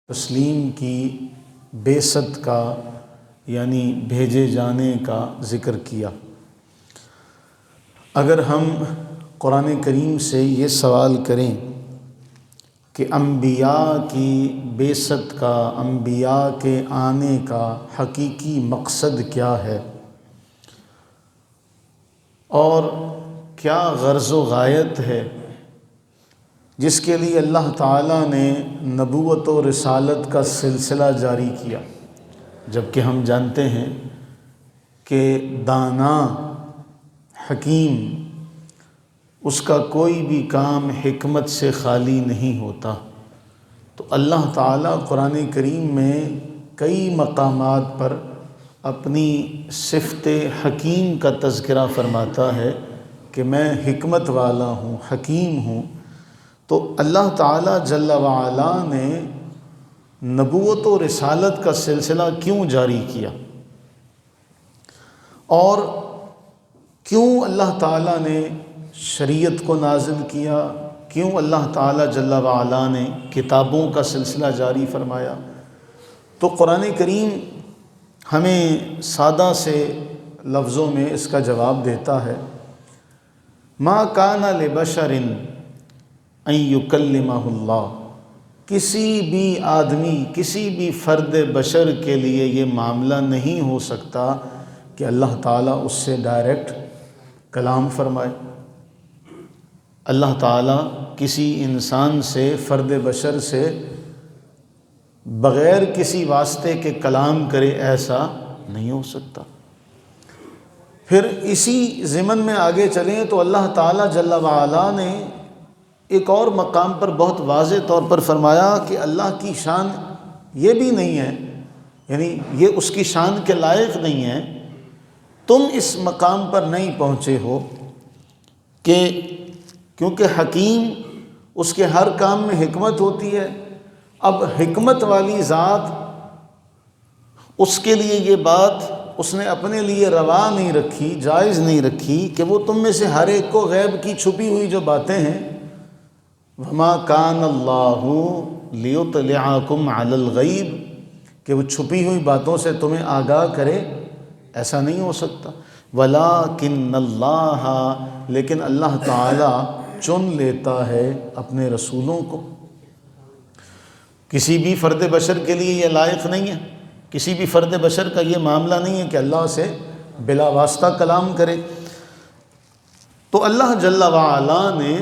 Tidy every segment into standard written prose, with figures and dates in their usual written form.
تسلیم کی بعثت کا یعنی بھیجے جانے کا ذکر کیا۔ اگر ہم قرآن کریم سے یہ سوال کریں کہ انبیاء کی بعثت کا، انبیاء کے آنے کا حقیقی مقصد کیا ہے اور کیا غرض و غایت ہے جس کے لیے اللہ تعالیٰ نے نبوت و رسالت کا سلسلہ جاری کیا، جبکہ ہم جانتے ہیں کہ دانا حکیم اس کا کوئی بھی کام حکمت سے خالی نہیں ہوتا، تو اللہ تعالیٰ قرآن کریم میں کئی مقامات پر اپنی صفت حکیم کا تذکرہ فرماتا ہے کہ میں حکمت والا ہوں، حکیم ہوں۔ تو اللہ تعالیٰ جل وعلا نے نبوت و رسالت کا سلسلہ کیوں جاری کیا اور کیوں اللہ تعالیٰ نے شریعت کو نازل کیا، کیوں اللہ تعالیٰ جل وعلا نے کتابوں کا سلسلہ جاری فرمایا؟ تو قرآن کریم ہمیں سادہ سے لفظوں میں اس کا جواب دیتا ہے۔ ما کان لبشر ان یکلمہ اللہ، کسی بھی آدمی، کسی بھی فرد بشر کے لیے یہ معاملہ نہیں ہو سکتا کہ اللہ تعالیٰ اس سے ڈائریکٹ کلام فرمائے۔ اللہ تعالیٰ کسی انسان سے، فرد بشر سے بغیر کسی واسطے کے کلام کرے، ایسا نہیں ہو سکتا۔ پھر اسی ضمن میں آگے چلیں تو اللہ تعالیٰ جل وعلا نے ایک اور مقام پر بہت واضح طور پر فرمایا کہ اللہ کی شان یہ بھی نہیں ہے، یعنی یہ اس کی شان کے لائق نہیں ہے، تم اس مقام پر نہیں پہنچے ہو کہ کیونکہ حکیم اس کے ہر کام میں حکمت ہوتی ہے۔ اب حکمت والی ذات، اس کے لیے یہ بات اس نے اپنے لیے روا نہیں رکھی، جائز نہیں رکھی کہ وہ تم میں سے ہر ایک کو غیب کی چھپی ہوئی جو باتیں ہیں، وما کان اللہ لیطلعکم علی الغیب، کہ وہ چھپی ہوئی باتوں سے تمہیں آگاہ کرے، ایسا نہیں ہو سکتا۔ ولکن اللہ، لیکن اللہ تعالیٰ چن لیتا ہے اپنے رسولوں کو۔ کسی بھی فرد بشر کے لیے یہ لائق نہیں ہے، کسی بھی فرد بشر کا یہ معاملہ نہیں ہے کہ اللہ سے بلا واسطہ کلام کرے۔ تو اللہ جل وعلا نے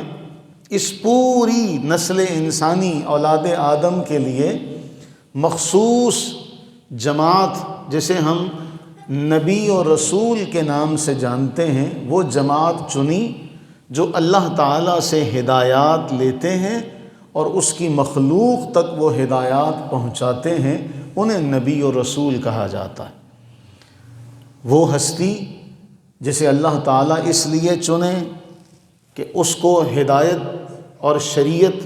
اس پوری نسل انسانی، اولاد آدم کے لیے مخصوص جماعت، جسے ہم نبی اور رسول کے نام سے جانتے ہیں، وہ جماعت چنی جو اللہ تعالیٰ سے ہدایات لیتے ہیں اور اس کی مخلوق تک وہ ہدایات پہنچاتے ہیں، انہیں نبی اور رسول کہا جاتا ہے۔ وہ ہستی جسے اللہ تعالیٰ اس لیے چنے کہ اس کو ہدایت اور شریعت،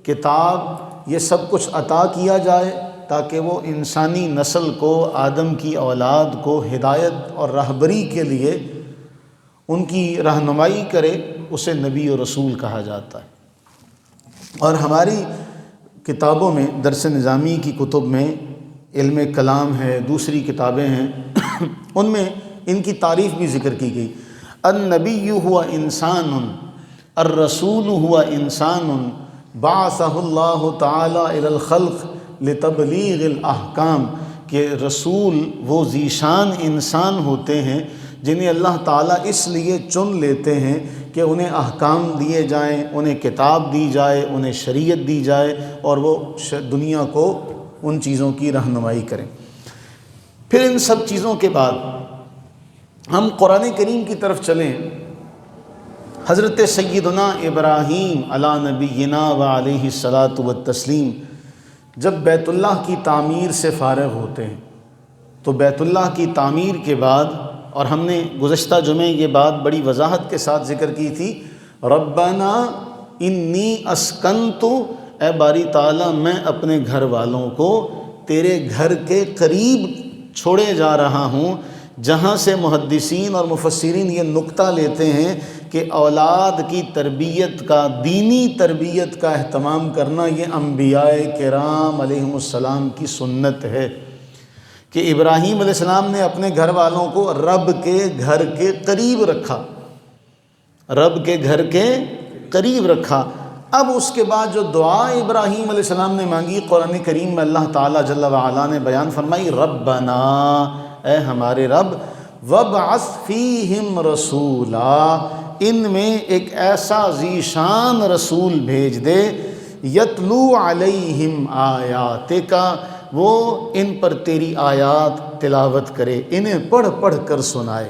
کتاب، یہ سب کچھ عطا کیا جائے تاکہ وہ انسانی نسل کو، آدم کی اولاد کو ہدایت اور رہبری کے لیے ان کی رہنمائی کرے، اسے نبی اور رسول کہا جاتا ہے۔ اور ہماری کتابوں میں، درس نظامی کی کتب میں، علم کلام ہے، دوسری کتابیں ہیں، ان میں ان کی تعریف بھی ذکر کی گئی۔ النبی ہوا انسان، الرسول ہوا انسان، بعثہ اللہ تعالی الی الخلق لتبلیغ الاحکام، کہ رسول وہ ذیشان انسان ہوتے ہیں جنہیں اللہ تعالیٰ اس لیے چن لیتے ہیں کہ انہیں احکام دیے جائیں، انہیں کتاب دی جائے، انہیں شریعت دی جائے اور وہ دنیا کو ان چیزوں کی رہنمائی کریں۔ پھر ان سب چیزوں کے بعد ہم قرآن کریم کی طرف چلیں۔ حضرت سیدنا ابراہیم علی نبینا و علیہ الصلاۃ والتسلیم جب بیت اللہ کی تعمیر سے فارغ ہوتے ہیں، تو بیت اللہ کی تعمیر کے بعد، اور ہم نے گزشتہ جمعے یہ بات بڑی وضاحت کے ساتھ ذکر کی تھی، ربنا انی اسکنت، اے باری تعالیٰ میں اپنے گھر والوں کو تیرے گھر کے قریب چھوڑے جا رہا ہوں، جہاں سے محدثین اور مفسرین یہ نقطہ لیتے ہیں کہ اولاد کی تربیت کا، دینی تربیت کا اہتمام کرنا یہ انبیاء کرام علیہم السلام کی سنت ہے کہ ابراہیم علیہ السلام نے اپنے گھر والوں کو رب کے گھر کے قریب رکھا، رب کے گھر کے قریب رکھا۔ اب اس کے بعد جو دعا ابراہیم علیہ السلام نے مانگی، قرآن کریم میں اللہ تعالیٰ جل وعلا نے بیان فرمائی، ربنا، اے ہمارے رب، وابعث فیہم رسولا، ان میں ایک ایسا ذی شان رسول بھیج دے، یتلو علیہم آیاتک، وہ ان پر تیری آیات تلاوت کرے، انہیں پڑھ پڑھ کر سنائے،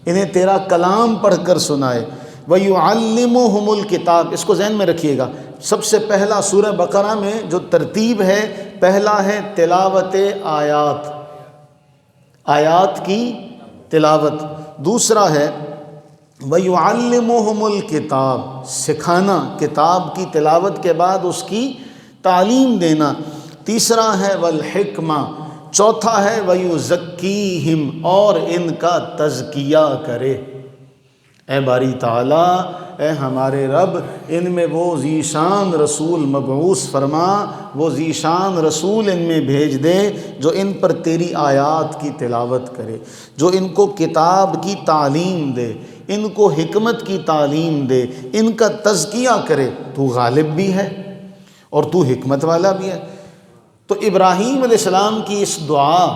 انہیں تیرا کلام پڑھ کر سنائے۔ وَيُعَلِّمُهُمُ الْكِتَابَ، اس کو ذہن میں رکھیے گا، سب سے پہلا سورہ بقرہ میں جو ترتیب ہے، پہلا ہے تلاوت آیات، آیات کی تلاوت، دوسرا ہے وَيُعَلِّمُهُمُ الْكِتَابَ، سکھانا، کتاب کی تلاوت کے بعد اس کی تعلیم دینا، تیسرا ہے وَالْحِکْمَہ، چوتھا ہے وَيُزَکِّیہم، اور ان کا تزکیہ کرے۔ اے باری تعالیٰ، اے ہمارے رب، ان میں وہ ذی شان رسول مبعوث فرما، وہ ذی شان رسول ان میں بھیج دے جو ان پر تیری آیات کی تلاوت کرے، جو ان کو کتاب کی تعلیم دے، ان کو حکمت کی تعلیم دے، ان کا تزکیہ کرے۔ تو غالب بھی ہے اور تو حکمت والا بھی ہے۔ تو ابراہیم علیہ السلام کی اس دعا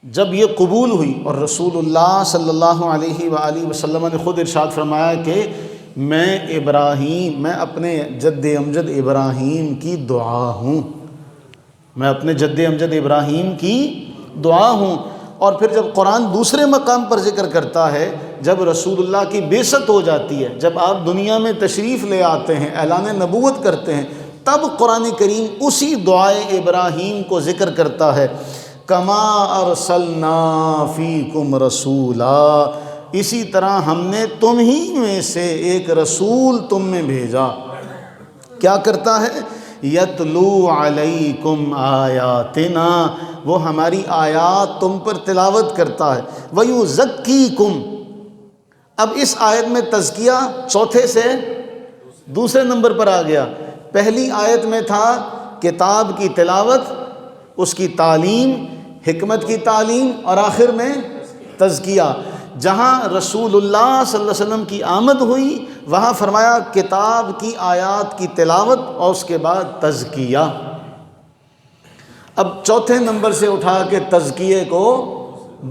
جب یہ قبول ہوئی، اور رسول اللہ صلی اللہ علیہ وآلہ وسلم نے خود ارشاد فرمایا کہ میں اپنے جد امجد ابراہیم کی دعا ہوں، میں اپنے جد امجد ابراہیم کی دعا ہوں۔ اور پھر جب قرآن دوسرے مقام پر ذکر کرتا ہے، جب رسول اللہ کی بعثت ہو جاتی ہے، جب آپ دنیا میں تشریف لے آتے ہیں، اعلان نبوت کرتے ہیں، تب قرآن کریم اسی دعائے ابراہیم کو ذکر کرتا ہے، کما ارسلنا فیکم رسولا، اسی طرح ہم نے تم ہی میں سے ایک رسول تم میں بھیجا، کیا کرتا ہے؟ یتلو علیکم آیاتنا، وہ ہماری آیات تم پر تلاوت کرتا ہے، ویزکیکم۔ اب اس آیت میں تزکیہ چوتھے سے دوسرے نمبر پر آ گیا۔ پہلی آیت میں تھا کتاب کی تلاوت، اس کی تعلیم، حکمت کی تعلیم، اور آخر میں تزکیہ۔ جہاں رسول اللہ صلی اللہ علیہ وسلم کی آمد ہوئی، وہاں فرمایا کتاب کی آیات کی تلاوت اور اس کے بعد تزکیہ۔ اب چوتھے نمبر سے اٹھا کے تزکیے کو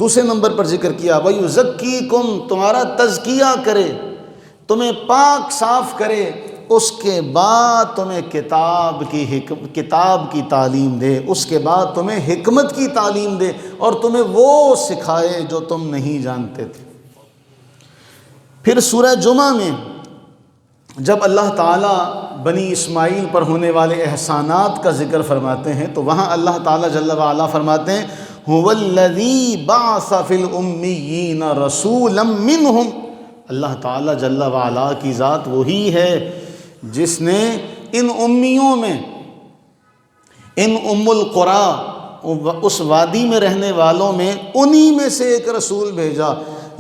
دوسرے نمبر پر ذکر کیا، وَيُزَكِّيكُمْ، تمہارا تزکیہ کرے، تمہیں پاک صاف کرے، اس کے بعد تمہیں کتاب کی تعلیم دے، اس کے بعد تمہیں حکمت کی تعلیم دے، اور تمہیں وہ سکھائے جو تم نہیں جانتے تھے۔ پھر سورہ جمعہ میں جب اللہ تعالیٰ بنی اسماعیل پر ہونے والے احسانات کا ذکر فرماتے ہیں، تو وہاں اللہ تعالیٰ جل وعلا فرماتے ہیں، هُوَ الَّذِي بَعَثَ فِي الْأُمِّيِّينَ رَسُولًا مِّنْهُمْ، اللہ تعالیٰ جل وعلا کی ذات وہی ہے جس نے ان امیوں میں، ان ام القریٰ، اس وادی میں رہنے والوں میں، انہی میں سے ایک رسول بھیجا،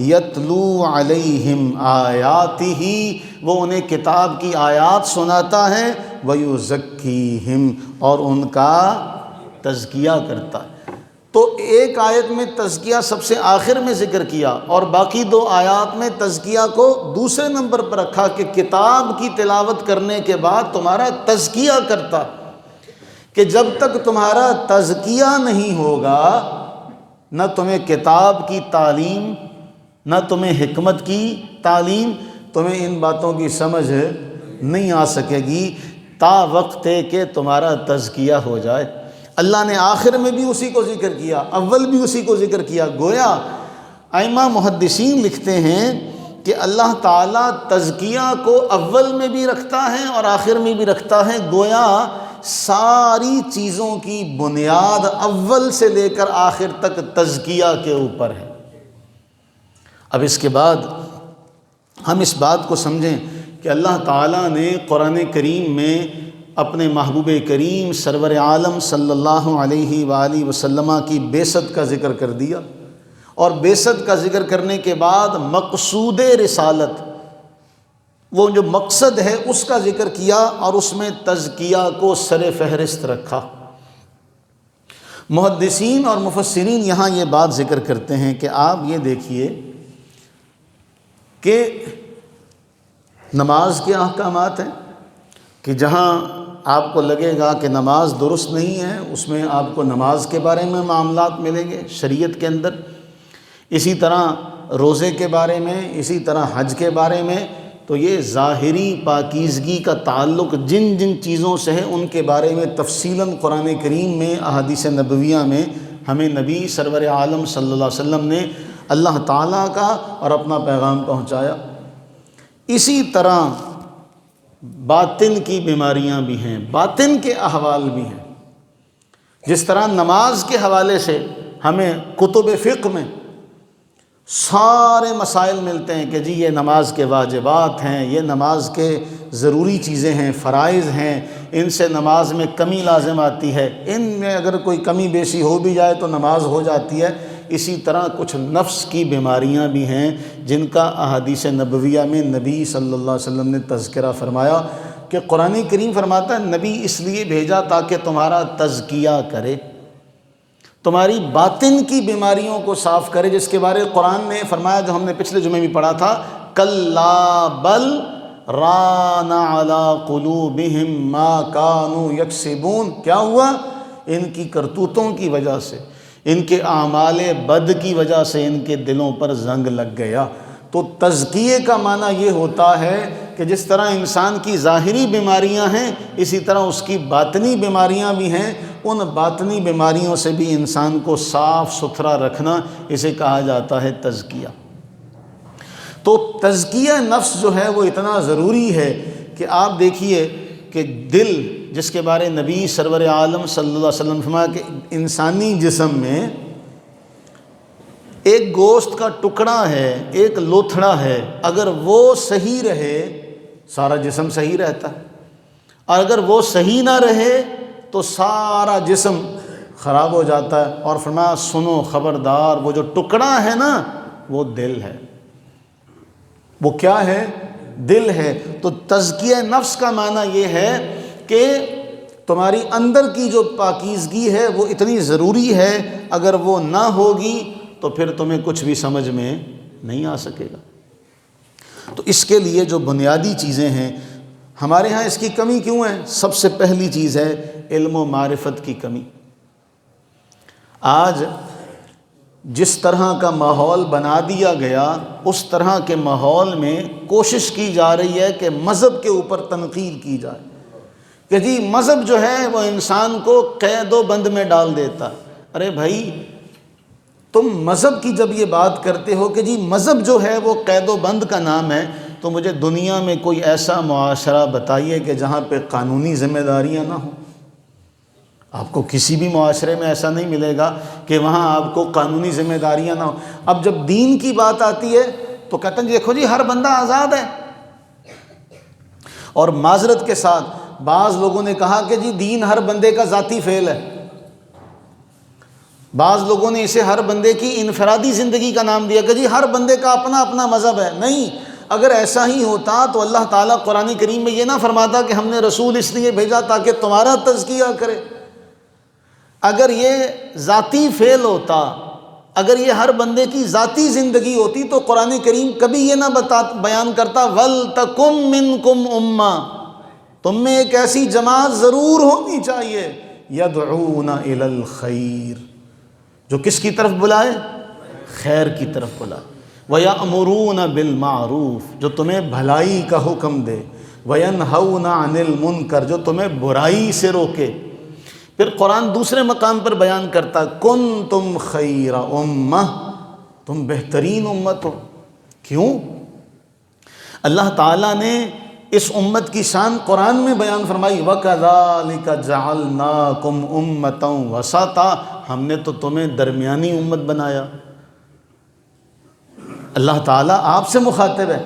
یتلو علیہم آیاتہ، وہ انہیں کتاب کی آیات سناتا ہے، ویزکیہم، اور ان کا تزکیہ کرتا ہے۔ تو ایک آیت میں تزکیہ سب سے آخر میں ذکر کیا، اور باقی دو آیات میں تزکیہ کو دوسرے نمبر پر رکھا کہ کتاب کی تلاوت کرنے کے بعد تمہارا تزکیہ کرتا، کہ جب تک تمہارا تزکیہ نہیں ہوگا، نہ تمہیں کتاب کی تعلیم، نہ تمہیں حکمت کی تعلیم، تمہیں ان باتوں کی سمجھ نہیں آ سکے گی تا وقت کہ تمہارا تزکیہ ہو جائے۔ اللہ نے آخر میں بھی اسی کو ذکر کیا، اول بھی اسی کو ذکر کیا۔ گویا ائمہ محدثین لکھتے ہیں کہ اللہ تعالیٰ تزکیہ کو اول میں بھی رکھتا ہے اور آخر میں بھی رکھتا ہے، گویا ساری چیزوں کی بنیاد اول سے لے کر آخر تک تزکیہ کے اوپر ہے۔ اب اس کے بعد ہم اس بات کو سمجھیں کہ اللہ تعالیٰ نے قرآن کریم میں اپنے محبوب کریم سرور عالم صلی اللہ علیہ وآلہ وسلم کی بعثت کا ذکر کر دیا، اور بعثت کا ذکر کرنے کے بعد مقصود رسالت، وہ جو مقصد ہے اس کا ذکر کیا اور اس میں تزکیہ کو سر فہرست رکھا۔ محدثین اور مفسرین یہاں یہ بات ذکر کرتے ہیں کہ آپ یہ دیکھیے کہ نماز کے احکامات ہیں کہ جہاں آپ کو لگے گا کہ نماز درست نہیں ہے، اس میں آپ کو نماز کے بارے میں معاملات ملیں گے شریعت کے اندر، اسی طرح روزے کے بارے میں، اسی طرح حج کے بارے میں۔ تو یہ ظاہری پاکیزگی کا تعلق جن جن چیزوں سے ہے ان کے بارے میں تفصیلاً قرآن کریم میں، احادیث نبویہ میں ہمیں نبی سرور عالم صلی اللہ علیہ وسلم نے اللہ تعالیٰ کا اور اپنا پیغام پہنچایا۔ اسی طرح باطن کی بیماریاں بھی ہیں، باطن کے احوال بھی ہیں۔ جس طرح نماز کے حوالے سے ہمیں کتب فقہ میں سارے مسائل ملتے ہیں کہ جی یہ نماز کے واجبات ہیں، یہ نماز کے ضروری چیزیں ہیں، فرائض ہیں، ان سے نماز میں کمی لازم آتی ہے، ان میں اگر کوئی کمی بیشی ہو بھی جائے تو نماز ہو جاتی ہے۔ اسی طرح کچھ نفس کی بیماریاں بھی ہیں جن کا احادیث نبویہ میں نبی صلی اللہ علیہ وسلم نے تذکرہ فرمایا کہ قرآن کریم فرماتا ہے نبی اس لیے بھیجا تاکہ تمہارا تزکیہ کرے، تمہاری باطن کی بیماریوں کو صاف کرے، جس کے بارے قرآن نے فرمایا جو ہم نے پچھلے جمعے بھی پڑھا تھا، کَلَّا بَلْ رَانَ عَلَىٰ قُلُوبِهِمْ مَا كَانُوا يَكْسِبُونَ۔ کیا ہوا؟ ان کی کرتوتوں کی وجہ سے، ان کے اعمال بد کی وجہ سے ان کے دلوں پر زنگ لگ گیا۔ تو تزکیے کا معنی یہ ہوتا ہے کہ جس طرح انسان کی ظاہری بیماریاں ہیں اسی طرح اس کی باطنی بیماریاں بھی ہیں، ان باطنی بیماریوں سے بھی انسان کو صاف ستھرا رکھنا، اسے کہا جاتا ہے تزکیہ۔ تو تزکیہ نفس جو ہے وہ اتنا ضروری ہے کہ آپ دیکھیے کہ دل، جس کے بارے نبی سرور عالم صلی اللہ علیہ وسلم فرمایا کہ انسانی جسم میں ایک گوشت کا ٹکڑا ہے، ایک لوتھڑا ہے، اگر وہ صحیح رہے سارا جسم صحیح رہتا ہے، اور اگر وہ صحیح نہ رہے تو سارا جسم خراب ہو جاتا ہے۔ اور فرمایا سنو خبردار، وہ جو ٹکڑا ہے نا وہ دل ہے۔ وہ کیا ہے؟ دل ہے۔ تو تزکیہ نفس کا معنی یہ ہے کہ تمہاری اندر کی جو پاکیزگی ہے وہ اتنی ضروری ہے، اگر وہ نہ ہوگی تو پھر تمہیں کچھ بھی سمجھ میں نہیں آ سکے گا۔ تو اس کے لیے جو بنیادی چیزیں ہیں ہمارے ہاں، اس کی کمی کیوں ہے؟ سب سے پہلی چیز ہے علم و معرفت کی کمی۔ آج جس طرح کا ماحول بنا دیا گیا اس طرح کے ماحول میں کوشش کی جا رہی ہے کہ مذہب کے اوپر تنقید کی جائے کہ جی مذہب جو ہے وہ انسان کو قید و بند میں ڈال دیتا۔ ارے بھائی، تم مذہب کی جب یہ بات کرتے ہو کہ جی مذہب جو ہے وہ قید و بند کا نام ہے، تو مجھے دنیا میں کوئی ایسا معاشرہ بتائیے کہ جہاں پہ قانونی ذمہ داریاں نہ ہوں۔ آپ کو کسی بھی معاشرے میں ایسا نہیں ملے گا کہ وہاں آپ کو قانونی ذمہ داریاں نہ ہوں۔ اب جب دین کی بات آتی ہے تو کہتے ہیں دیکھو جی ہر بندہ آزاد ہے، اور معذرت کے ساتھ بعض لوگوں نے کہا کہ جی دین ہر بندے کا ذاتی فعل ہے، بعض لوگوں نے اسے ہر بندے کی انفرادی زندگی کا نام دیا کہ جی ہر بندے کا اپنا اپنا مذہب ہے۔ نہیں، اگر ایسا ہی ہوتا تو اللہ تعالیٰ قرآن کریم میں یہ نہ فرماتا کہ ہم نے رسول اس لیے بھیجا تاکہ تمہارا تزکیہ کرے۔ اگر یہ ذاتی فعل ہوتا، اگر یہ ہر بندے کی ذاتی زندگی ہوتی تو قرآن کریم کبھی یہ نہ بیان کرتا وَلْتَكُمْ مِنْكُمْ أُمَّةٌ، تم میں ایک ایسی جماعت ضرور ہونی چاہیے يَدْعُونَ إِلَى الْخَيْرِ، جو کس کی طرف بلائے؟ خیر کی طرف بلائے۔ وَيَأْمُرُونَ بِالْمَعْرُوفِ، جو تمہیں بھلائی کا حکم دے، وَيَنْهَوْنَ عَنِ الْمُنْكَرِ، جو تمہیں برائی سے روکے۔ پھر قرآن دوسرے مقام پر بیان کرتا کُنْتُمْ خَيْرَ أُمَّةٍ، تم بہترین امت ہو۔ کیوں؟ اللہ تعالیٰ نے اس امت کی شان قرآن میں بیان فرمائی وَكَذَلِكَ جَعَلْنَاكُمْ أُمَّةً وَسَطًا، ہم نے تو تمہیں درمیانی امت بنایا۔ اللہ تعالیٰ آپ سے مخاطب ہے،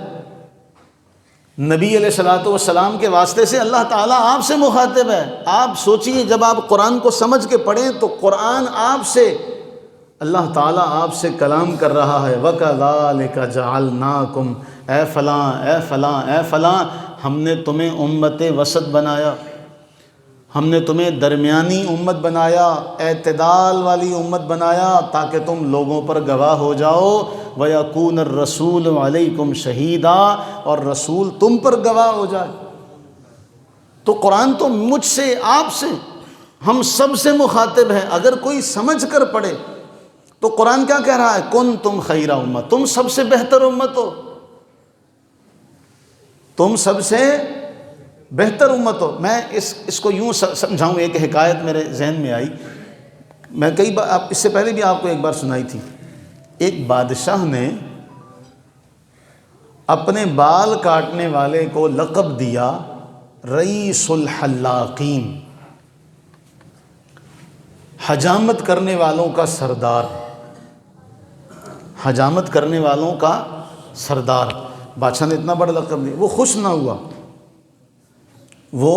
نبی علیہ الصلوۃ والسلام کے واسطے سے اللہ تعالیٰ آپ سے مخاطب ہے۔ آپ سوچئے جب آپ قرآن کو سمجھ کے پڑھیں تو قرآن آپ سے، اللہ تعالیٰ آپ سے کلام کر رہا ہے۔ وَكَذَلِكَ جَعَلْنَاكُمْ، اے فلاں اے فلاں اے فلاں، ہم نے تمہیں امت وسط بنایا، ہم نے تمہیں درمیانی امت بنایا، اعتدال والی امت بنایا، تاکہ تم لوگوں پر گواہ ہو جاؤ، وَيَكُونَ الرَّسُولُ عَلَيْكُمْ شَهِيدًا، اور رسول تم پر گواہ ہو جائے۔ تو قرآن تو مجھ سے، آپ سے، ہم سب سے مخاطب ہے۔ اگر کوئی سمجھ کر پڑھے تو قرآن کیا کہہ رہا ہے؟ کنتم خیر امہ، تم سب سے بہتر امت ہو، تم سب سے بہتر امت ہو۔ میں اس کو یوں سمجھاؤں، ایک حکایت میرے ذہن میں آئی، میں کئی بار اس سے پہلے بھی آپ کو ایک بار سنائی تھی۔ ایک بادشاہ نے اپنے بال کاٹنے والے کو لقب دیا رئیس الحلاقین، حجامت کرنے والوں کا سردار، حجامت کرنے والوں کا سردار۔ بادشاہ نے اتنا بڑا لقب دیا، وہ خوش نہ ہوا، وہ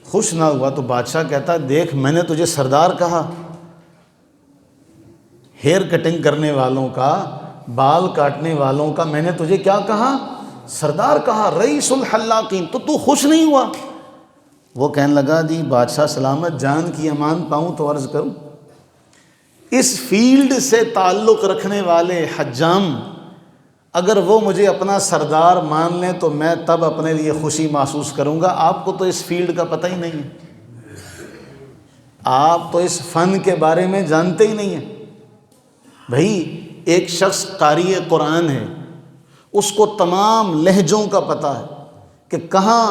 خوش نہ ہوا۔ تو بادشاہ کہتا، دیکھ میں نے تجھے سردار کہا، ہیئر کٹنگ کرنے والوں کا، بال کاٹنے والوں کا میں نے تجھے کیا کہا؟ سردار کہا، رئیس الحلاقین، تو خوش نہیں ہوا؟ وہ کہنے لگا، جی بادشاہ سلامت، جان کی امان پاؤں تو عرض کروں، اس فیلڈ سے تعلق رکھنے والے حجام اگر وہ مجھے اپنا سردار مان لیں تو میں تب اپنے لیے خوشی محسوس کروں گا۔ آپ کو تو اس فیلڈ کا پتہ ہی نہیں ہے، آپ تو اس فن کے بارے میں جانتے ہی نہیں ہیں۔ بھائی ایک شخص قاری قرآن ہے، اس کو تمام لہجوں کا پتہ ہے کہ کہاں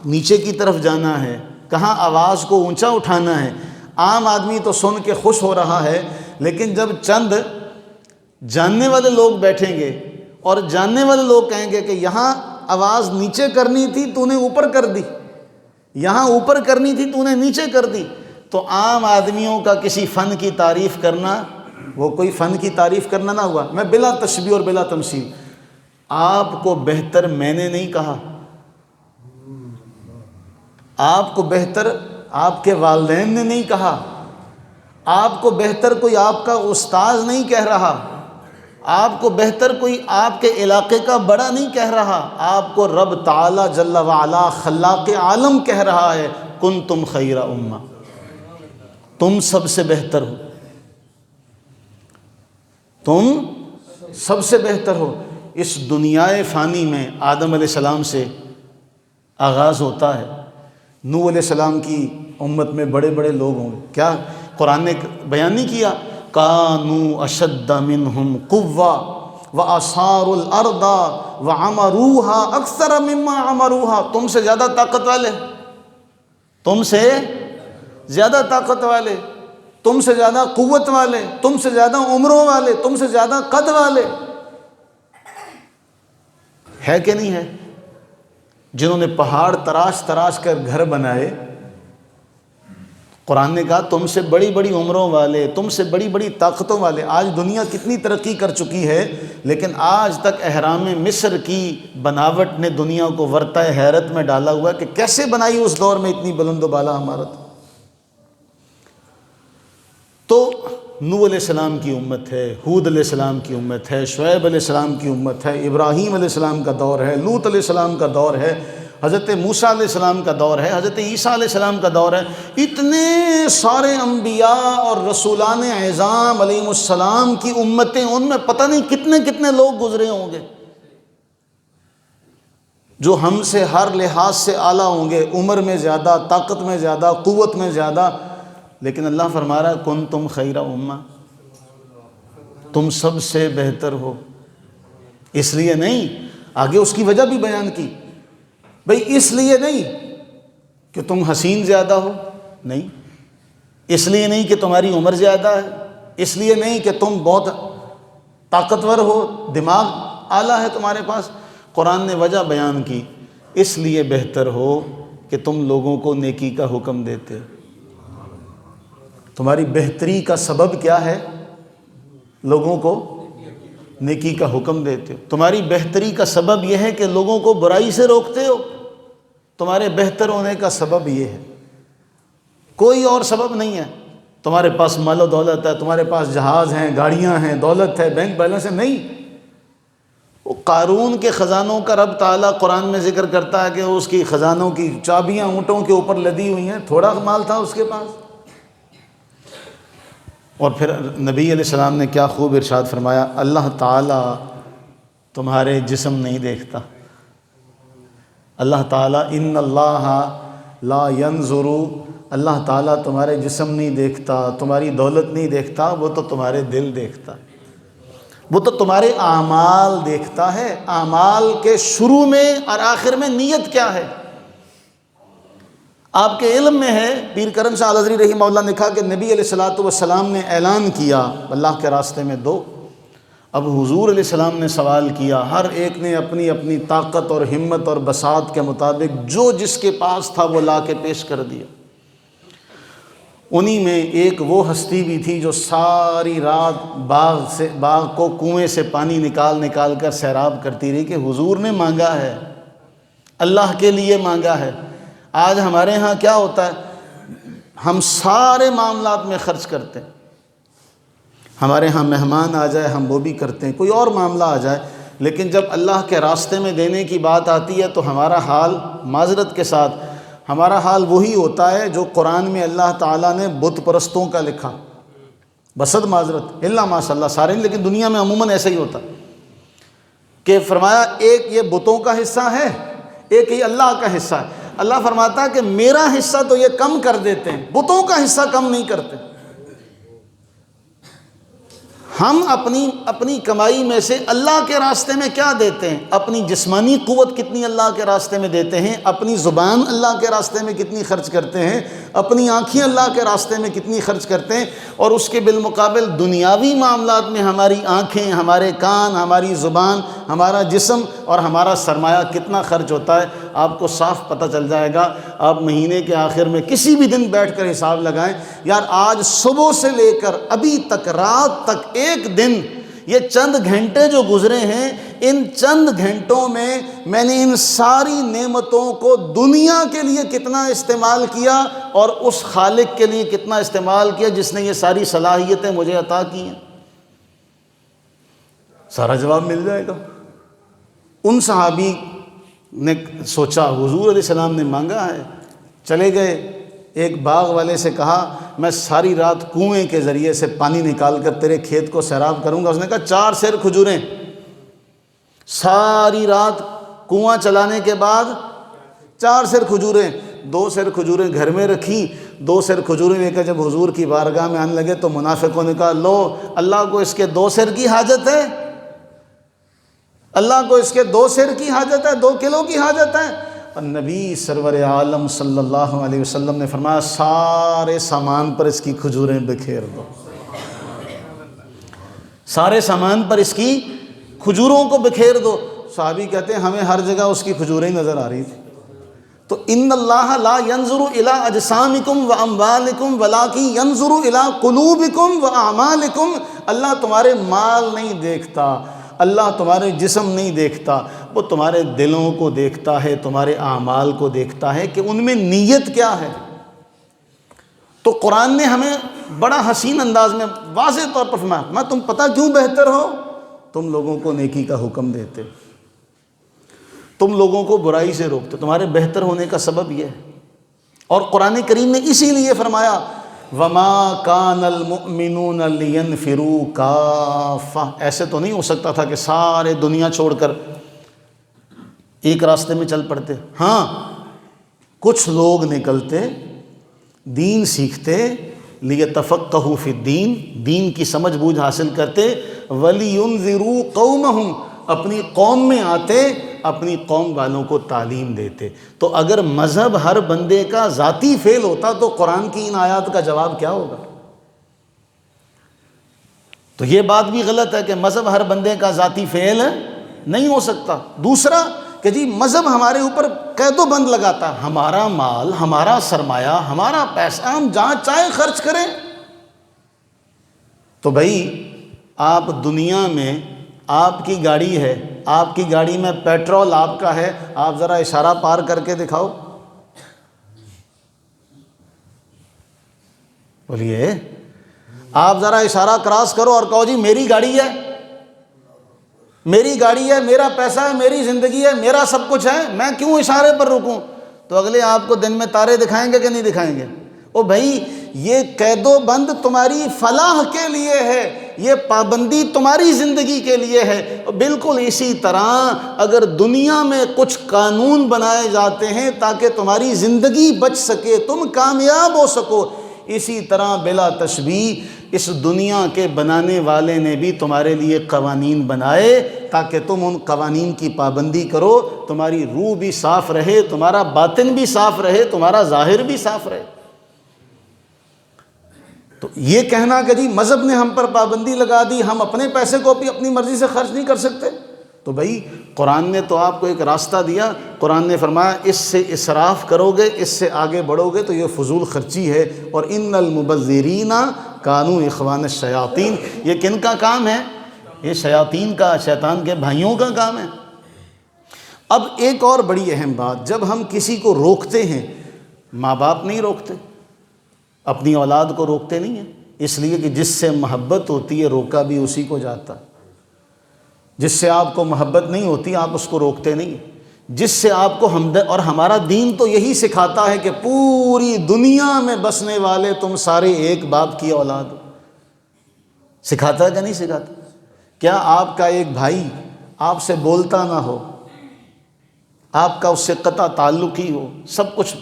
نیچے کی طرف جانا ہے، کہاں آواز کو اونچا اٹھانا ہے۔ عام آدمی تو سن کے خوش ہو رہا ہے، لیکن جب چند جاننے والے لوگ بیٹھیں گے اور جاننے والے لوگ کہیں گے کہ یہاں آواز نیچے کرنی تھی تو نے اوپر کر دی، یہاں اوپر کرنی تھی تو نے نیچے کر دی، تو عام آدمیوں کا کسی فن کی تعریف کرنا وہ کوئی فن کی تعریف کرنا نہ ہوا۔ میں بلا تشبیہ اور بلا تمثیل، آپ کو بہتر میں نے نہیں کہا، آپ کو بہتر آپ کے والدین نے نہیں کہا، آپ کو بہتر کوئی آپ کا استاذ نہیں کہہ رہا، آپ کو بہتر کوئی آپ کے علاقے کا بڑا نہیں کہہ رہا، آپ کو رب تعالی جل وعلا خلاق عالم کہہ رہا ہے، کنتم خیر امہ، تم سب سے بہتر ہو، تم سب سے بہتر ہو۔ اس دنیائے فانی میں آدم علیہ السلام سے آغاز ہوتا ہے، نوح علیہ السلام کی امت میں بڑے بڑے لوگ ہوں گے، کیا قرآن نے بیان نہیں کیا؟ کانوا اشد منہم قوہ واثاروا الارض وعمروها اکثر مما عمروها، تم سے زیادہ طاقت والے، تم سے زیادہ طاقت والے، تم سے زیادہ قوت والے، تم سے زیادہ عمروں والے، تم سے زیادہ قد والے، ہے کہ نہیں ہے؟ جنہوں نے پہاڑ تراش تراش کر گھر بنائے، قرآن نے کہا تم سے بڑی بڑی عمروں والے، تم سے بڑی بڑی طاقتوں والے۔ آج دنیا کتنی ترقی کر چکی ہے، لیکن آج تک اہرام مصر کی بناوٹ نے دنیا کو ورطہ حیرت میں ڈالا ہوا ہے کہ کیسے بنائی اس دور میں اتنی بلند و بالا عمارت۔ تو نوح علیہ السلام کی امت ہے، ہود علیہ السلام کی امت ہے، شعیب علیہ السلام کی امت ہے، ابراہیم علیہ السلام کا دور ہے، لوط علیہ السلام کا دور ہے، حضرت موسیٰ علیہ السلام کا دور ہے، حضرت عیسیٰ علیہ السلام کا دور ہے۔ اتنے سارے انبیاء اور رسولان اعظام علیہم السلام کی امتیں، ان میں پتہ نہیں کتنے کتنے لوگ گزرے ہوں گے جو ہم سے ہر لحاظ سے اعلیٰ ہوں گے، عمر میں زیادہ، طاقت میں زیادہ، قوت میں زیادہ، لیکن اللہ فرما رہا ہے کنتم خیر امہ، تم سب سے بہتر ہو۔ اس لیے نہیں، آگے اس کی وجہ بھی بیان کی، بھئی اس لیے نہیں کہ تم حسین زیادہ ہو، نہیں، اس لیے نہیں کہ تمہاری عمر زیادہ ہے، اس لیے نہیں کہ تم بہت طاقتور ہو، دماغ اعلیٰ ہے تمہارے پاس۔ قرآن نے وجہ بیان کی، اس لیے بہتر ہو کہ تم لوگوں کو نیکی کا حکم دیتے۔ تمہاری بہتری کا سبب کیا ہے؟ لوگوں کو نیکی کا حکم دیتے ہو۔ تمہاری بہتری کا سبب یہ ہے کہ لوگوں کو برائی سے روکتے ہو، تمہارے بہتر ہونے کا سبب یہ ہے، کوئی اور سبب نہیں ہے۔ تمہارے پاس مال و دولت ہے، تمہارے پاس جہاز ہیں، گاڑیاں ہیں، دولت ہے، بینک بیلنس ہے، نہیں، وہ قارون کے خزانوں کا رب تعالیٰ قرآن میں ذکر کرتا ہے کہ اس کی خزانوں کی چابیاں اونٹوں کے اوپر لدی ہوئی ہیں، تھوڑا مال تھا اس کے پاس۔ اور پھر نبی علیہ السلام نے کیا خوب ارشاد فرمایا، اللہ تعالیٰ تمہارے جسم نہیں دیکھتا، اللہ تعالیٰ ان اللہ لا ینظر، اللہ تعالیٰ تمہارے جسم نہیں دیکھتا، تمہاری دولت نہیں دیکھتا، وہ تو تمہارے دل دیکھتا، وہ تو تمہارے اعمال دیکھتا ہے، اعمال کے شروع میں اور آخر میں نیت کیا ہے۔ آپ کے علم میں ہے، پیر کرم شاہ الازہری رحمہ اللہ نے کہا کہ نبی علیہ السلام نے اعلان کیا اللہ کے راستے میں دو، اب حضور علیہ السلام نے سوال کیا، ہر ایک نے اپنی اپنی طاقت اور ہمت اور بساط کے مطابق جو جس کے پاس تھا وہ لا کے پیش کر دیا۔ انہی میں ایک وہ ہستی بھی تھی جو ساری رات باغ کو کنویں سے پانی نکال کر سیراب کرتی رہی کہ حضور نے مانگا ہے، اللہ کے لیے مانگا ہے۔ آج ہمارے ہاں کیا ہوتا ہے، ہم سارے معاملات میں خرچ کرتے ہیں، ہمارے ہاں مہمان آ جائے ہم وہ بھی کرتے ہیں، کوئی اور معاملہ آ جائے، لیکن جب اللہ کے راستے میں دینے کی بات آتی ہے تو ہمارا حال معذرت کے ساتھ ہمارا حال وہی ہوتا ہے جو قرآن میں اللہ تعالیٰ نے بت پرستوں کا لکھا، بسد معذرت اللہ ماشاء اللہ سارے، لیکن دنیا میں عموماً ایسا ہی ہوتا کہ فرمایا ایک یہ بتوں کا حصہ ہے، ایک یہ اللہ کا حصہ ہے۔ اللہ فرماتا ہے کہ میرا حصہ تو یہ کم کر دیتے ہیں، بتوں کا حصہ کم نہیں کرتے۔ ہم اپنی کمائی میں سے اللہ کے راستے میں کیا دیتے ہیں، اپنی جسمانی قوت کتنی اللہ کے راستے میں دیتے ہیں، اپنی زبان اللہ کے راستے میں کتنی خرچ کرتے ہیں، اپنی آنکھیں اللہ کے راستے میں کتنی خرچ کرتے ہیں، اور اس کے بالمقابل دنیاوی معاملات میں ہماری آنکھیں، ہمارے کان، ہماری زبان، ہمارا جسم اور ہمارا سرمایہ کتنا خرچ ہوتا ہے، آپ کو صاف پتہ چل جائے گا۔ آپ مہینے کے آخر میں کسی بھی دن بیٹھ کر حساب لگائیں، یار آج صبح سے لے کر ابھی تک رات تک ایک دن، یہ چند گھنٹے جو گزرے ہیں، ان چند گھنٹوں میں نے ان ساری نعمتوں کو دنیا کے لیے کتنا استعمال کیا اور اس خالق کے لیے کتنا استعمال کیا جس نے یہ ساری صلاحیتیں مجھے عطا کی ہیں، سارا جواب مل جائے گا۔ ان صحابی نے سوچا حضور علیہ السلام نے مانگا ہے، چلے گئے، ایک باغ والے سے کہا میں ساری رات کنویں کے ذریعے سے پانی نکال کر تیرے کھیت کو سیراب کروں گا۔ اس نے کہا 4 سیر کھجوریں، ساری رات کنواں چلانے کے بعد 4 سیر کھجوریں، 2 سیر کھجوریں گھر میں رکھی، 2 سیر کھجوریں لے کر جب حضور کی بارگاہ میں آنے لگے تو منافقوں نے کہا لو اللہ کو اس کے 2 سیر کی حاجت ہے، اللہ کو اس کے 2 سیر کی حاجت ہے، 2 کلو کی حاجت ہے۔ اور نبی سرور عالم صلی اللہ علیہ وسلم نے فرمایا سارے سامان پر اس کی کھجوریں بکھیر دو، سارے سامان پر اس کی کھجوروں کو بکھیر دو۔ صحابی کہتے ہیں ہمیں ہر جگہ اس کی کھجوریں نظر آ رہی تھی۔ تو ان اللہ لا ينظر الى اجسامکم واموالکم ولکن ينظر الى قلوبکم واعمالکم، اللہ تمہارے مال نہیں دیکھتا، اللہ تمہارے جسم نہیں دیکھتا، وہ تمہارے دلوں کو دیکھتا ہے، تمہارے اعمال کو دیکھتا ہے کہ ان میں نیت کیا ہے۔ تو قرآن نے ہمیں بڑا حسین انداز میں واضح طور پر فرمایا، میں تم پتہ کیوں بہتر ہو، تم لوگوں کو نیکی کا حکم دیتے، تم لوگوں کو برائی سے روکتے، تمہارے بہتر ہونے کا سبب یہ ہے۔ اور قرآن کریم نے اسی لیے فرمایا وَمَا كَانَ الْمُؤْمِنُونَ لِيَنْفِرُوا كَافَّةً، ایسے تو نہیں ہو سکتا تھا کہ سارے دنیا چھوڑ کر ایک راستے میں چل پڑتے، ہاں کچھ لوگ نکلتے، دین سیکھتے، لِيَتَفَقَّهُوا فِي الدِّينِ، دین کی سمجھ بوجھ حاصل کرتے، وَلِيُنذِرُوا قَوْمَهُمْ، اپنی قوم میں آتے، اپنی قوم والوں کو تعلیم دیتے۔ تو اگر مذہب ہر بندے کا ذاتی فعل ہوتا تو قرآن کی ان آیات کا جواب کیا ہوگا؟ تو یہ بات بھی غلط ہے کہ مذہب ہر بندے کا ذاتی فعل نہیں ہو سکتا۔ دوسرا کہ جی مذہب ہمارے اوپر قید و بند لگاتا ہے، ہمارا مال، ہمارا سرمایہ، ہمارا پیسہ ہم جہاں چاہے خرچ کریں۔ تو بھائی آپ دنیا میں آپ کی گاڑی ہے، آپ کی گاڑی میں پیٹرول آپ کا ہے، آپ ذرا اشارہ پار کر کے دکھاؤ، بولیے آپ ذرا اشارہ کراس کرو اور کہو جی میری گاڑی ہے، میری گاڑی ہے، میرا پیسہ ہے، میری زندگی ہے، میرا سب کچھ ہے، میں کیوں اشارے پر رکوں؟ تو اگلے آپ کو دن میں تارے دکھائیں گے کہ نہیں دکھائیں گے؟ او بھائی، یہ قید و بند تمہاری فلاح کے لیے ہے، یہ پابندی تمہاری زندگی کے لیے ہے۔ بالکل اسی طرح اگر دنیا میں کچھ قانون بنائے جاتے ہیں تاکہ تمہاری زندگی بچ سکے، تم کامیاب ہو سکو، اسی طرح بلا تشبیہ اس دنیا کے بنانے والے نے بھی تمہارے لیے قوانین بنائے تاکہ تم ان قوانین کی پابندی کرو، تمہاری روح بھی صاف رہے، تمہارا باطن بھی صاف رہے، تمہارا ظاہر بھی صاف رہے۔ تو یہ کہنا کہ جی مذہب نے ہم پر پابندی لگا دی، ہم اپنے پیسے کو بھی اپنی مرضی سے خرچ نہیں کر سکتے، تو بھائی قرآن نے تو آپ کو ایک راستہ دیا۔ قرآن نے فرمایا اس سے اسراف کرو گے، اس سے آگے بڑھو گے تو یہ فضول خرچی ہے، اور ان المبذرین کانوا اخوان الشیاطین، یہ کن کا کام ہے؟ یہ شیاطین کا، شیطان کے بھائیوں کا کام ہے۔ اب ایک اور بڑی اہم بات، جب ہم کسی کو روکتے ہیں، ماں باپ نہیں روکتے، اپنی اولاد کو روکتے نہیں ہیں، اس لیے کہ جس سے محبت ہوتی ہے روکا بھی اسی کو جاتا ہے۔ جس سے آپ کو محبت نہیں ہوتی آپ اس کو روکتے نہیں، جس سے آپ کو اور ہمارا دین تو یہی سکھاتا ہے کہ پوری دنیا میں بسنے والے تم سارے ایک باپ کی اولاد ہو۔ سکھاتا ہے کہ نہیں سکھاتا؟ کیا آپ کا ایک بھائی آپ سے بولتا نہ ہو، آپ کا اس سے قطع تعلق ہی ہو، سب کچھ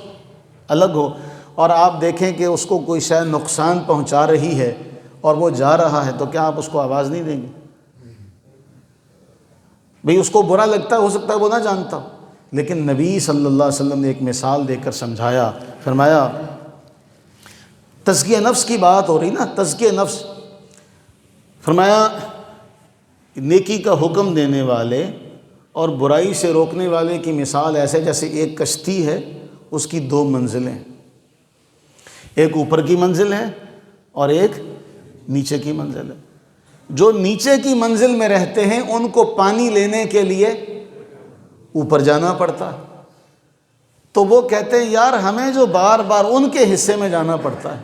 الگ ہو، اور آپ دیکھیں کہ اس کو کوئی شاید نقصان پہنچا رہی ہے اور وہ جا رہا ہے، تو کیا آپ اس کو آواز نہیں دیں گے؟ بھئی اس کو برا لگتا ہے، ہو سکتا ہے وہ نہ جانتا ہو، لیکن نبی صلی اللہ علیہ وسلم نے ایک مثال دے کر سمجھایا، فرمایا تزکیہ نفس کی بات ہو رہی نا، تزکیہ نفس، فرمایا نیکی کا حکم دینے والے اور برائی سے روکنے والے کی مثال ایسے جیسے ایک کشتی ہے، اس کی دو منزلیں، ایک اوپر کی منزل ہے اور ایک نیچے کی منزل ہے۔ جو نیچے کی منزل میں رہتے ہیں ان کو پانی لینے کے لیے اوپر جانا پڑتا ہے، تو وہ کہتے ہیں یار ہمیں جو بار بار ان کے حصے میں جانا پڑتا ہے،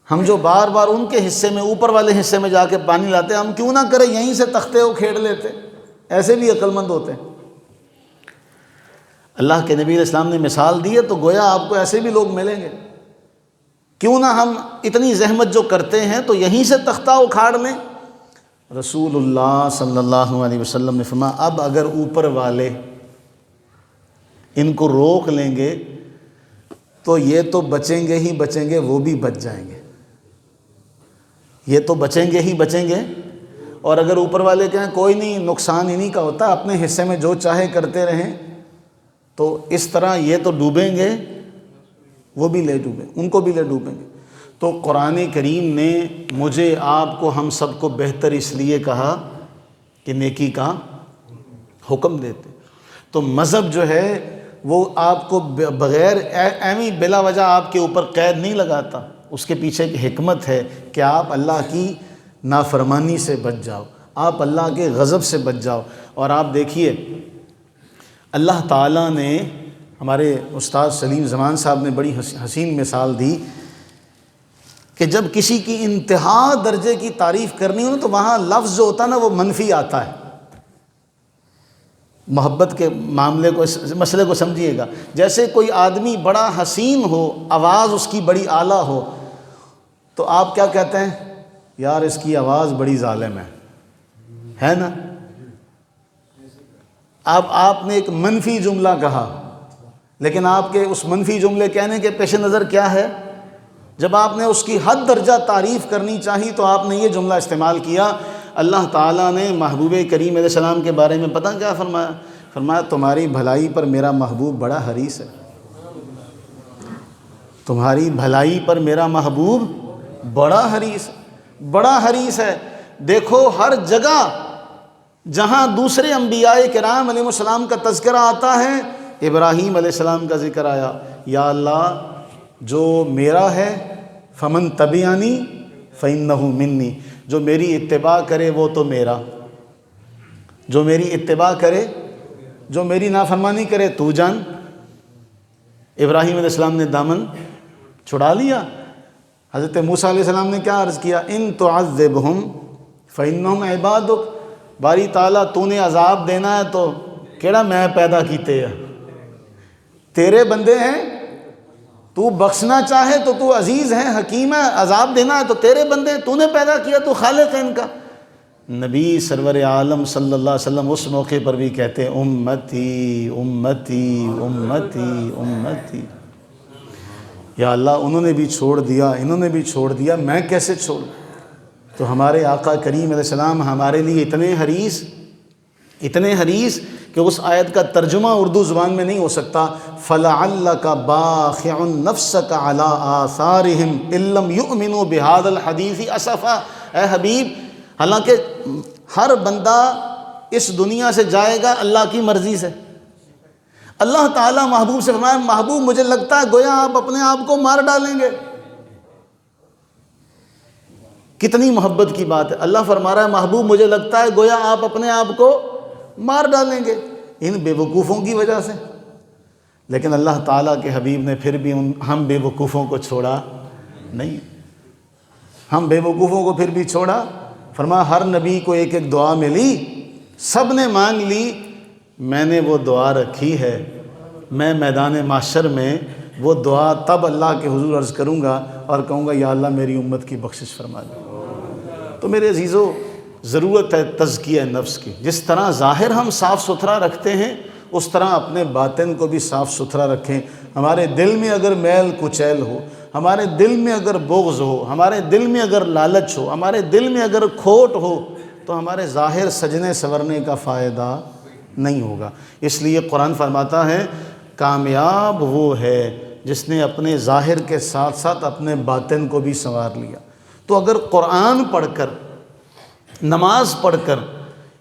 ہم جو بار بار ان کے حصے میں، اوپر والے حصے میں جا کے پانی لاتے ہیں، ہم کیوں نہ کریں یہیں سے تختے کو کھیڑ لیتے۔ ایسے بھی عقل مند ہوتے ہیں۔ اللہ کے نبی علیہ السلام نے مثال دی ہے تو گویا آپ کو ایسے بھی لوگ ملیں گے، کیوں نہ ہم اتنی زحمت جو کرتے ہیں تو یہیں سے تختہ اکھاڑ لیں۔ رسول اللہ صلی اللہ علیہ وسلم نے فرمایا اب اگر اوپر والے ان کو روک لیں گے تو یہ تو بچیں گے ہی بچیں گے، وہ بھی بچ جائیں گے، یہ تو بچیں گے ہی بچیں گے، اور اگر اوپر والے کہیں کوئی نہیں، نقصان انہی کا ہوتا ہے، اپنے حصے میں جو چاہے کرتے رہیں، تو اس طرح یہ تو ڈوبیں گے، وہ بھی لے ڈوبیں، ان کو بھی لے ڈوبیں گے۔ تو قرآن کریم نے مجھے آپ کو ہم سب کو بہتر اس لیے کہا کہ نیکی کا حکم دیتے۔ تو مذہب جو ہے وہ آپ کو بغیر ایویں بلا وجہ آپ کے اوپر قید نہیں لگاتا، اس کے پیچھے ایک حکمت ہے کہ آپ اللہ کی نافرمانی سے بچ جاؤ، آپ اللہ کے غضب سے بچ جاؤ۔ اور آپ دیکھیے اللہ تعالیٰ نے، ہمارے استاد سلیم زمان صاحب نے بڑی حسین مثال دی کہ جب کسی کی انتہا درجے کی تعریف کرنی ہو نا تو وہاں لفظ جو ہوتا ہے نا وہ منفی آتا ہے۔ محبت کے معاملے کو، اس مسئلے کو سمجھیے گا، جیسے کوئی آدمی بڑا حسین ہو، آواز اس کی بڑی اعلیٰ ہو، تو آپ کیا کہتے ہیں؟ یار اس کی آواز بڑی ظالم ہے نا؟ اب آپ نے ایک منفی جملہ کہا، لیکن آپ کے اس منفی جملے کہنے کے پیش نظر کیا ہے؟ جب آپ نے اس کی حد درجہ تعریف کرنی چاہی تو آپ نے یہ جملہ استعمال کیا۔ اللہ تعالیٰ نے محبوب کریم علیہ السلام کے بارے میں پتہ کیا فرمایا؟ فرمایا تمہاری بھلائی پر میرا محبوب بڑا حریص ہے، تمہاری بھلائی پر میرا محبوب بڑا حریص ہے، بڑا حریص ہے۔ دیکھو ہر جگہ جہاں دوسرے انبیاء کرام علیہ السلام کا تذکرہ آتا ہے، ابراہیم علیہ السلام کا ذکر آیا، یا اللہ جو میرا ہے فمن تبعنی فإنہ منی، جو میری اتباع کرے وہ تو میرا، جو میری اتباع کرے، جو میری نافرمانی کرے تو جان۔ ابراہیم علیہ السلام نے دامن چھڑا لیا۔ حضرت موسیٰ علیہ السلام نے کیا عرض کیا؟ ان تعذبہم فإنہم عبادک، باری تعالیٰ تو نے عذاب دینا ہے تو کیڑا میں پیدا کیتے ہیں، تیرے بندے ہیں، تو بخشنا چاہے تو تو عزیز ہے، حکیم ہے، عذاب دینا ہے تو تیرے بندے ہیں، تو نے پیدا کیا، تو خالق ہے ان کا۔ نبی سرور عالم صلی اللہ علیہ وسلم اس موقع پر بھی کہتے ہیں امتی امتی امتی امتی، یا اللہ انہوں نے بھی چھوڑ دیا، انہوں نے بھی چھوڑ دیا، میں کیسے چھوڑوں؟ تو ہمارے آقا کریم علیہ السلام ہمارے لیے اتنے حریص کہ اس آیت کا ترجمہ اردو زبان میں نہیں ہو سکتا، فَلَعَلَّكَ بَاخِعٌ نَفْسَكَ عَلَىٰ آثَارِهِمْ إِن لَّمْ يُؤْمِنُوا بِهَٰذَا الْحَدِيثِ أَسَفًا۔ اے حبیب، حالانکہ ہر بندہ اس دنیا سے جائے گا اللہ کی مرضی سے، اللہ تعالیٰ محبوب سے فرمایا محبوب مجھے لگتا ہے گویا آپ اپنے آپ کو مار ڈالیں گے۔ کتنی محبت کی بات ہے، اللہ فرما رہا ہے محبوب مجھے لگتا ہے گویا آپ اپنے آپ کو مار ڈالیں گے ان بے وقوفوں کی وجہ سے، لیکن اللہ تعالیٰ کے حبیب نے پھر بھی ہم بے وقوفوں کو چھوڑا نہیں، ہم بے وقوفوں کو پھر بھی چھوڑا۔ فرمایا ہر نبی کو ایک ایک دعا ملی، سب نے مانگ لی، میں نے وہ دعا رکھی ہے، میں میدان محشر میں وہ دعا تب اللہ کے حضور عرض کروں گا اور کہوں گا یا اللہ میری امت کی بخشش فرما دے۔ تو میرے عزیزو، ضرورت ہے تزکیہ نفس کی، جس طرح ظاہر ہم صاف ستھرا رکھتے ہیں اس طرح اپنے باطن کو بھی صاف ستھرا رکھیں۔ ہمارے دل میں اگر میل کچیل ہو، ہمارے دل میں اگر بغض ہو، ہمارے دل میں اگر لالچ ہو، ہمارے دل میں اگر کھوٹ ہو، تو ہمارے ظاہر سجنے سورنے کا فائدہ نہیں ہوگا۔ اس لیے قرآن فرماتا ہے کامیاب وہ ہے جس نے اپنے ظاہر کے ساتھ ساتھ اپنے باطن کو بھی سنوار لیا۔ تو اگر قرآن پڑھ کر، نماز پڑھ کر،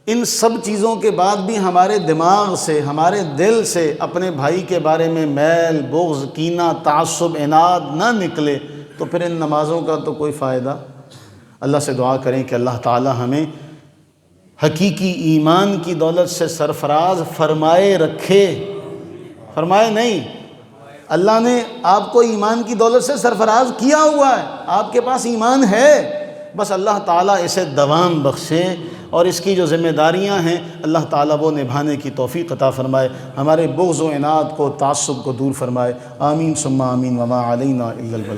ان سب چیزوں کے بعد بھی ہمارے دماغ سے، ہمارے دل سے اپنے بھائی کے بارے میں میل، بغض، کینہ، تعصب، عناد نہ نکلے تو پھر ان نمازوں کا تو کوئی فائدہ۔ اللہ سے دعا کریں کہ اللہ تعالی ہمیں حقیقی ایمان کی دولت سے سرفراز فرمائے رکھے، فرمائے نہیں، اللہ نے آپ کو ایمان کی دولت سے سرفراز کیا ہوا ہے، آپ کے پاس ایمان ہے، بس اللہ تعالیٰ اسے دوام بخشے اور اس کی جو ذمہ داریاں ہیں اللہ تعالیٰ وہ نبھانے کی توفیق عطا فرمائے، ہمارے بغض و عناد کو، تعصب کو دور فرمائے۔ آمین ثم آمین، وما علینا الا البلاغ۔